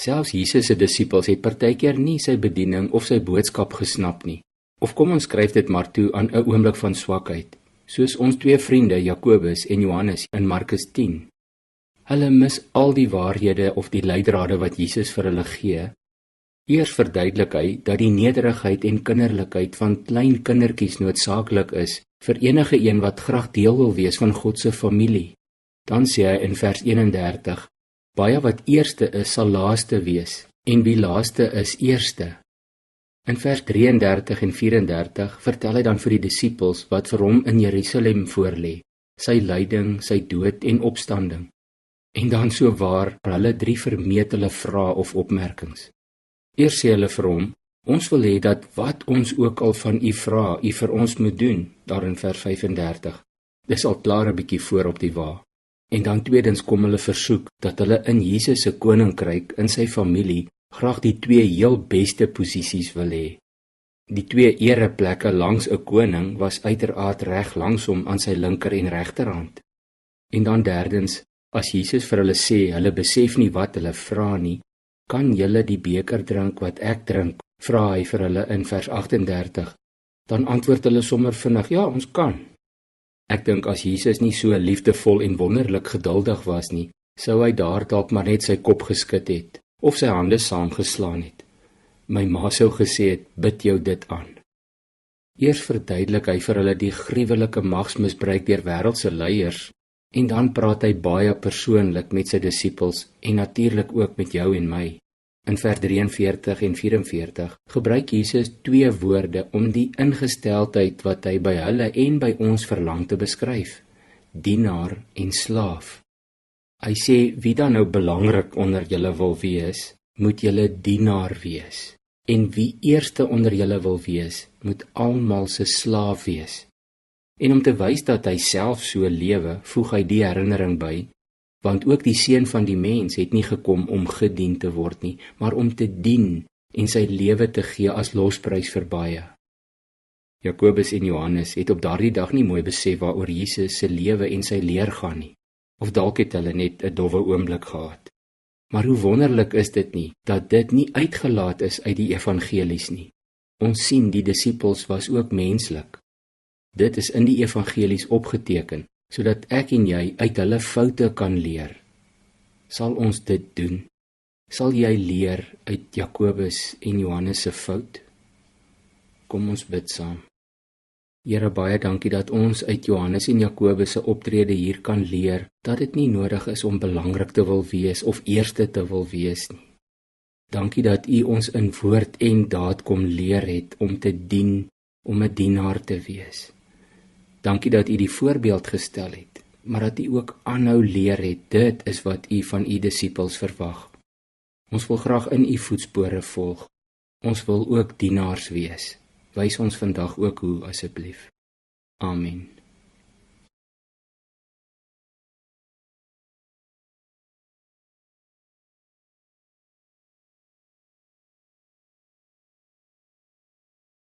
Selfs Jesus se disippels het partykeer nie sy bediening of sy boodskap gesnap nie. Of kom ons skryf dit maar toe aan 'n oomblik van swakheid, soos ons twee vriende Jakobus en Johannes in Markus 10. Hulle mis al die waarhede of die leidrade wat Jesus vir hulle gee. Eers verduidelik hy dat die nederigheid en kinderlikheid van klein kindertjies noodsaaklik is vir enige een wat graag deel wil wees van God se familie. Dan sê hy in vers 31, baie wat eerste is sal laaste wees, en wie laaste is eerste. In vers 33 en 34 vertel hy dan vir die disippels wat vir hom in Jerusalem voorlê, sy lyding, sy dood en opstanding. En dan so waar vir hulle 3 vermetele vrae of opmerkings. Eers sê hulle vir hom, ons wil hê dat wat ons ook al van u vra, u vir ons moet doen, daar in vers 35. Dis al klaar 'n bietjie voor op die wa. En dan tweedens kom hulle versoek dat hulle in Jesus se koninkryk, in sy familie, graag die 2 heel beste posisies wil hê. Die 2 ereplekke langs 'n koning was uiteraard reg langs hom aan sy linker en regterhand. En dan derdens, as Jesus vir hulle sê, hulle besef nie wat hulle vra nie, kan julle die beker drink wat ek drink, vra hy vir hulle in vers 38. Dan antwoord hulle sommer vinnig, ja, ons kan. Ek dink as Jesus nie so liefdevol en wonderlik geduldig was nie, sou hy daar dalk maar net sy kop geskud het, of sy hande saamgeslaan het. My ma sou gesê het, bid jou dit aan. Eers verduidelik hy vir hulle die gruwelike magsmisbruik deur wêreldse leiers, en dan praat hy baie persoonlik met sy disippels en natuurlik ook met jou en my. In vers 43 en 44 gebruik Jesus 2 woorde om die ingesteldheid wat hy by hulle en by ons verlang te beskryf: dienaar en slaaf. Hy sê, wie dan nou belangrik onder julle wil wees, moet julle dienaar wees. En wie eerste onder julle wil wees, moet almal se slaaf wees. En om te wys dat hy self so lewe, voeg hy die herinnering by, want ook die Seun van die mens het nie gekom om gedien te word nie, maar om te dien en sy lewe te gee as losprys vir baie. Jakobus en Johannes het op daardie dag nie mooi besef waaroor Jesus se lewe en sy leer gaan nie, of dalk het hulle net 'n dowwe oomblik gehad. Maar hoe wonderlik is dit nie, dat dit nie uitgelaat is uit die evangelies nie. Ons sien die disippels was ook menslik. Dit is in die evangelies opgeteken, sodat ek en jy uit hulle foute kan leer. Sal ons dit doen? Sal jy leer uit Jakobus en Johannes se fout? Kom ons bid saam. Here, baie dankie dat ons uit Johannes en Jakobus se optrede hier kan leer, dat dit nie nodig is om belangrik te wil wees of eerste te wil wees nie. Dankie dat U ons in woord en daad kom leer het om te dien, om 'n dienaar te wees. Dankie dat U die voorbeeld gestel het, maar dat U ook aanhou leer het, dit is wat U van U disippels verwag. Ons wil graag in U voetspore volg. Ons wil ook dienaars wees. Wys ons vandag ook hoe, asseblief. Amen.